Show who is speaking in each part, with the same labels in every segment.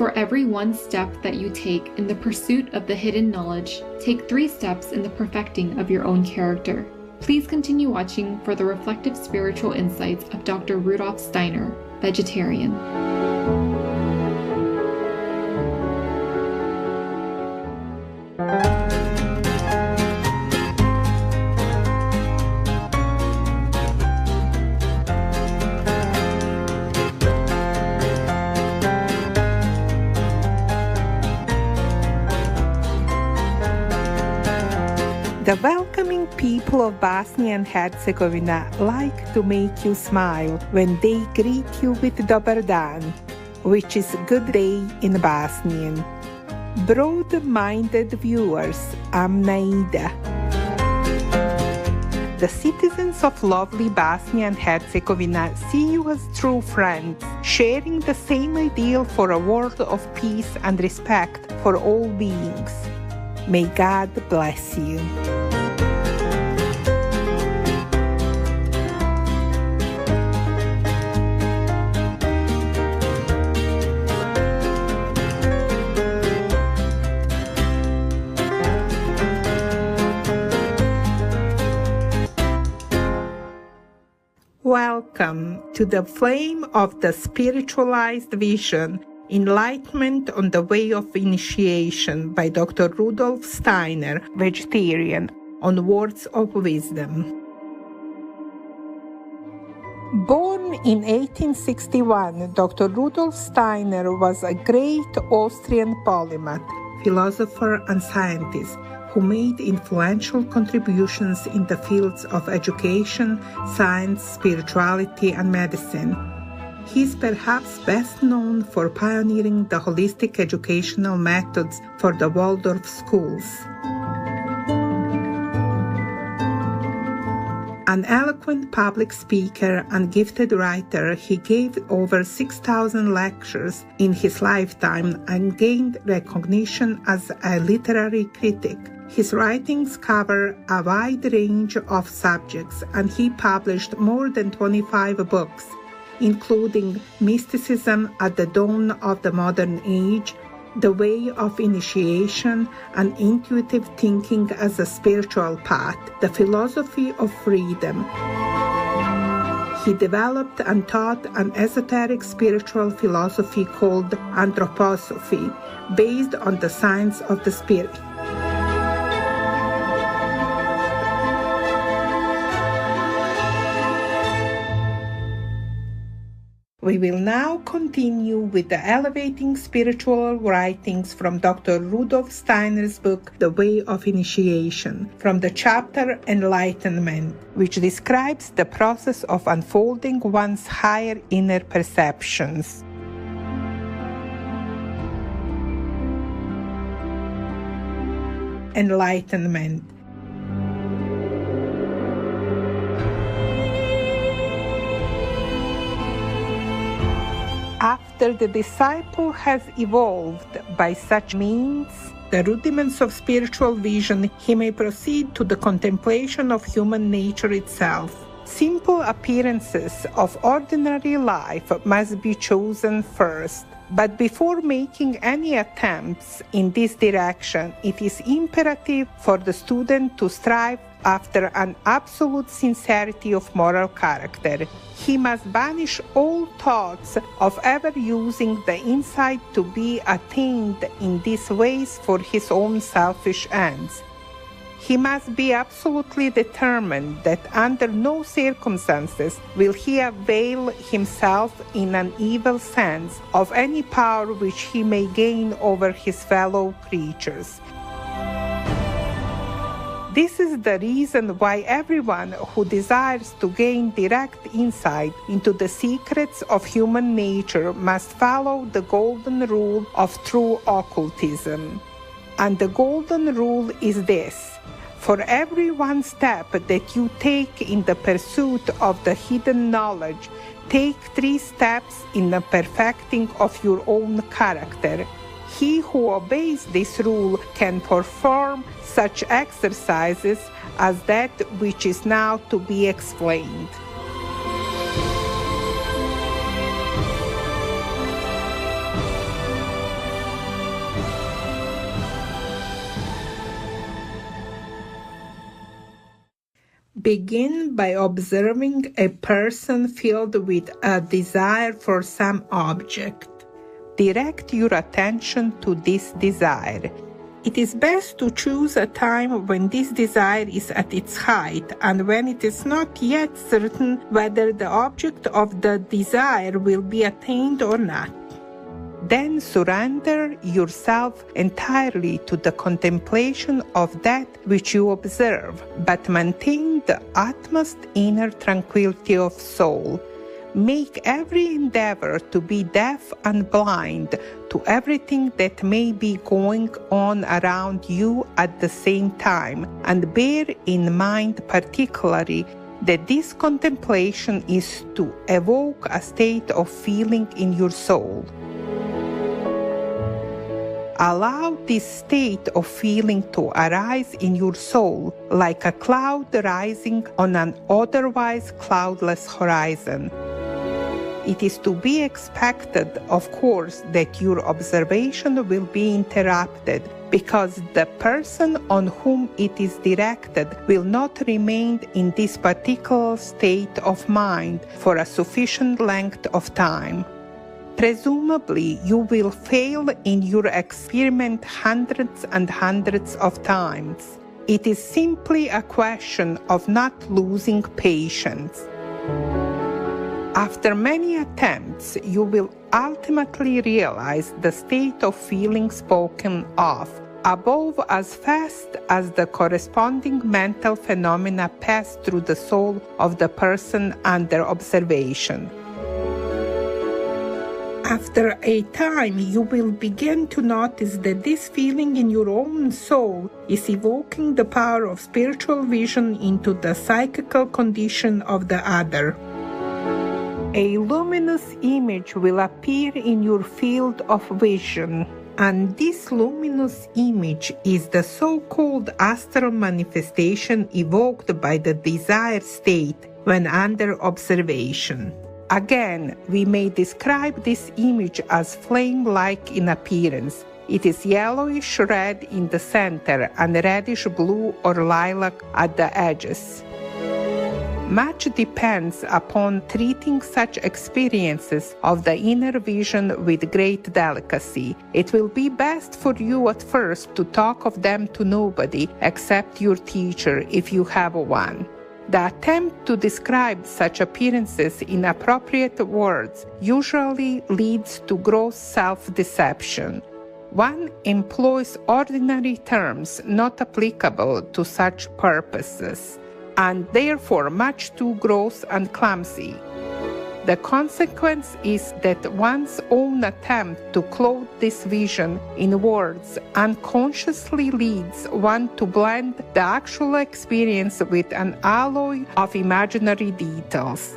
Speaker 1: For every one step that you take in the pursuit of the hidden knowledge, take 3 steps in the perfecting of your own character. Please continue watching for the reflective spiritual insights of Dr. Rudolf Steiner, vegetarian.
Speaker 2: The welcoming people of Bosnia and Herzegovina like to make you smile when they greet you with Dobar dan, which is good day in Bosnian. Broad-minded viewers, I'm Naida. The citizens of lovely Bosnia and Herzegovina see you as true friends, sharing the same ideal for a world of peace and respect for all beings. May God bless you. Welcome to the flame of the spiritualized vision, Enlightenment on the Way of Initiation by Dr. Rudolf Steiner, vegetarian, on Words of Wisdom. Born in 1861, Dr. Rudolf Steiner was a great Austrian polymath, philosopher and scientist who made influential contributions in the fields of education, science, spirituality, and medicine. He is perhaps best known for pioneering the holistic educational methods for the Waldorf schools. An eloquent public speaker and gifted writer, he gave over 6,000 lectures in his lifetime and gained recognition as a literary critic. His writings cover a wide range of subjects, and he published more than 25 books, including Mysticism at the Dawn of the Modern Age, The Way of Initiation, and Intuitive Thinking as a Spiritual Path, The Philosophy of Freedom. He developed and taught an esoteric spiritual philosophy called anthroposophy, based on the science of the spirit. We will now continue with the elevating spiritual writings from Dr. Rudolf Steiner's book, The Way of Initiation, from the chapter Enlightenment, which describes the process of unfolding one's higher inner perceptions. Enlightenment. After the disciple has evolved by such means the rudiments of spiritual vision, he may proceed to the contemplation of human nature itself. Simple appearances of ordinary life must be chosen first. But before making any attempts in this direction, it is imperative for the student to strive after an absolute sincerity of moral character. He must banish all thoughts of ever using the insight to be attained in these ways for his own selfish ends. He must be absolutely determined that under no circumstances will he avail himself in an evil sense of any power which he may gain over his fellow creatures. This is the reason why everyone who desires to gain direct insight into the secrets of human nature must follow the golden rule of true occultism. And the golden rule is this: for every one step that you take in the pursuit of the hidden knowledge, take 3 steps in the perfecting of your own character. He who obeys this rule can perform such exercises as that which is now to be explained. Begin by observing a person filled with a desire for some object. Direct your attention to this desire. It is best to choose a time when this desire is at its height and when it is not yet certain whether the object of the desire will be attained or not. Then surrender yourself entirely to the contemplation of that which you observe, but maintain the utmost inner tranquility of soul. Make every endeavor to be deaf and blind to everything that may be going on around you at the same time, and bear in mind particularly that this contemplation is to evoke a state of feeling in your soul. Allow this state of feeling to arise in your soul like a cloud rising on an otherwise cloudless horizon. It is to be expected, of course, that your observation will be interrupted because the person on whom it is directed will not remain in this particular state of mind for a sufficient length of time. Presumably, you will fail in your experiment hundreds and hundreds of times. It is simply a question of not losing patience. After many attempts, you will ultimately realize the state of feeling spoken of, above as fast as the corresponding mental phenomena pass through the soul of the person under observation. After a time, you will begin to notice that this feeling in your own soul is evoking the power of spiritual vision into the psychical condition of the other. A luminous image will appear in your field of vision, and this luminous image is the so-called astral manifestation evoked by the desired state when under observation. Again, we may describe this image as flame-like in appearance. It is yellowish red in the center and reddish blue or lilac at the edges. Much depends upon treating such experiences of the inner vision with great delicacy. It will be best for you at first to talk of them to nobody except your teacher if you have one. The attempt to describe such appearances in appropriate words usually leads to gross self-deception. One employs ordinary terms not applicable to such purposes, and therefore much too gross and clumsy. The consequence is that one's own attempt to clothe this vision in words unconsciously leads one to blend the actual experience with an alloy of imaginary details.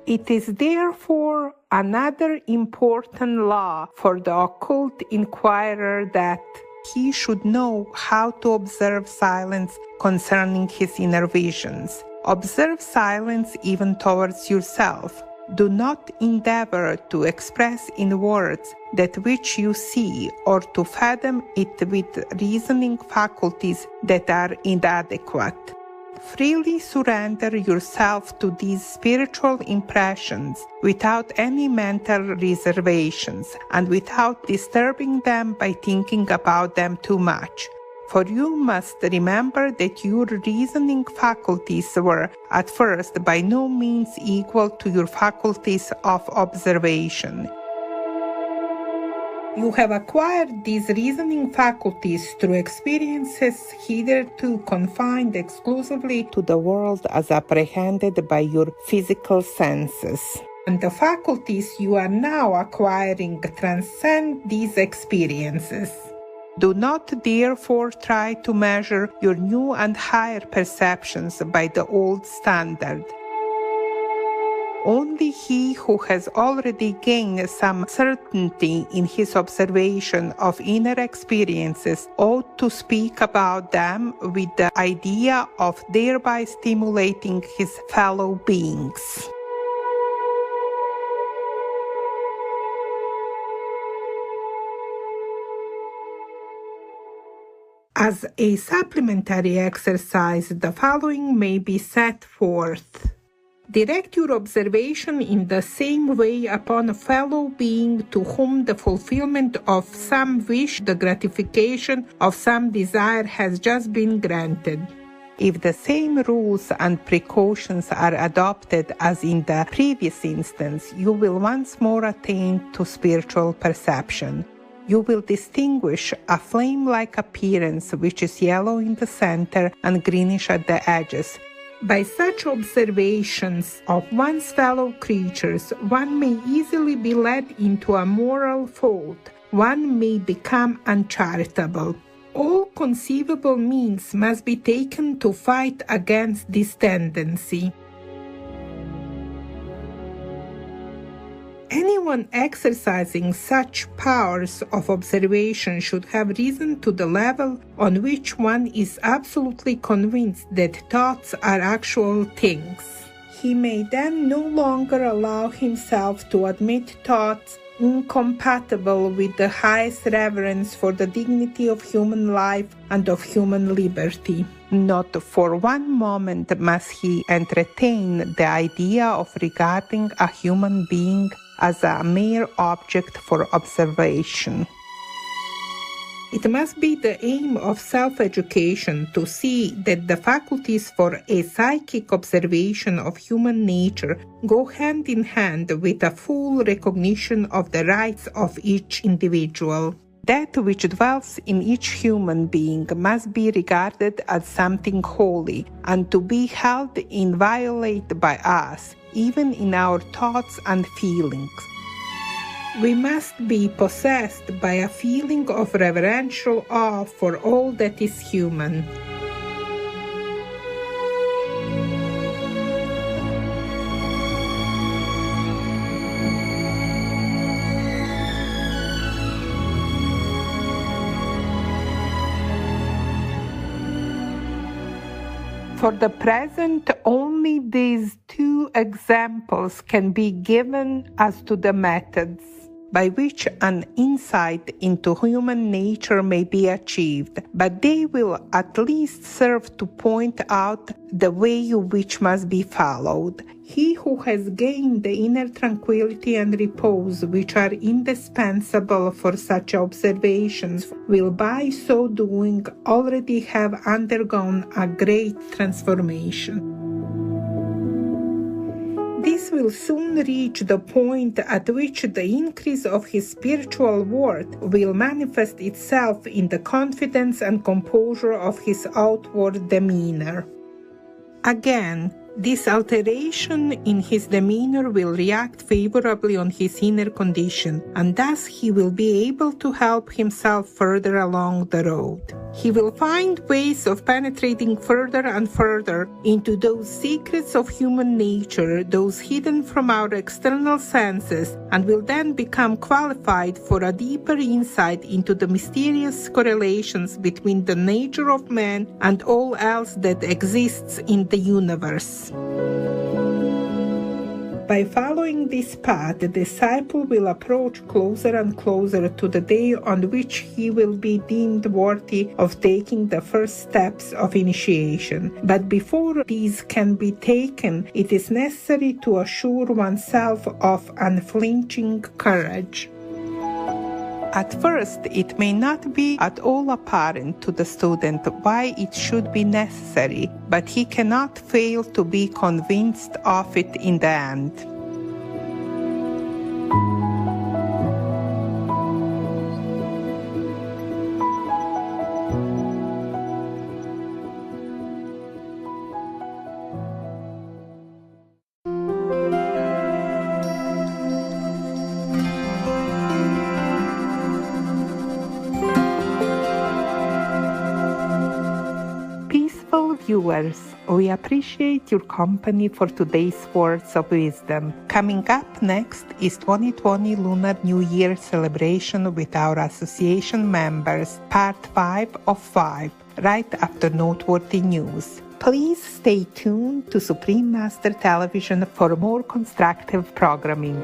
Speaker 2: It is therefore another important law for the occult inquirer that he should know how to observe silence concerning his inner visions. Observe silence even towards yourself. Do not endeavor to express in words that which you see or to fathom it with reasoning faculties that are inadequate. Freely surrender yourself to these spiritual impressions without any mental reservations and without disturbing them by thinking about them too much. For you must remember that your reasoning faculties were at first by no means equal to your faculties of observation. You have acquired these reasoning faculties through experiences hitherto confined exclusively to the world as apprehended by your physical senses. And the faculties you are now acquiring transcend these experiences. Do not therefore try to measure your new and higher perceptions by the old standard. Only he who has already gained some certainty in his observation of inner experiences ought to speak about them with the idea of thereby stimulating his fellow beings. As a supplementary exercise, the following may be set forth. Direct your observation in the same way upon a fellow being to whom the fulfillment of some wish, the gratification of some desire has just been granted. If the same rules and precautions are adopted as in the previous instance, you will once more attain to spiritual perception. You will distinguish a flame-like appearance which is yellow in the center and greenish at the edges. By such observations of one's fellow creatures, one may easily be led into a moral fault. One may become uncharitable. All conceivable means must be taken to fight against this tendency. Anyone exercising such powers of observation should have risen to the level on which one is absolutely convinced that thoughts are actual things. He may then no longer allow himself to admit thoughts incompatible with the highest reverence for the dignity of human life and of human liberty. Not for one moment must he entertain the idea of regarding a human being as a mere object for observation. It must be the aim of self-education to see that the faculties for a psychic observation of human nature go hand in hand with a full recognition of the rights of each individual. That which dwells in each human being must be regarded as something holy and to be held inviolate by us, even in our thoughts and feelings. We must be possessed by a feeling of reverential awe for all that is human. For the present, only these two examples can be given as to the methods by which an insight into human nature may be achieved, but they will at least serve to point out the way which must be followed. He who has gained the inner tranquility and repose which are indispensable for such observations will by so doing already have undergone a great transformation. This will soon reach the point at which the increase of his spiritual worth will manifest itself in the confidence and composure of his outward demeanor. Again, this alteration in his demeanor will react favorably on his inner condition, and thus he will be able to help himself further along the road. He will find ways of penetrating further and further into those secrets of human nature, those hidden from our external senses, and will then become qualified for a deeper insight into the mysterious correlations between the nature of man and all else that exists in the universe. By following this path, the disciple will approach closer and closer to the day on which he will be deemed worthy of taking the first steps of initiation. But before these can be taken, it is necessary to assure oneself of unflinching courage. At first, it may not be at all apparent to the student why it should be necessary, but he cannot fail to be convinced of it in the end. Viewers, we appreciate your company for today's words of wisdom. Coming up next is 2020 Lunar New Year celebration with our association members, part 5 of 5, right after noteworthy news. Please stay tuned to Supreme Master Television for more constructive programming.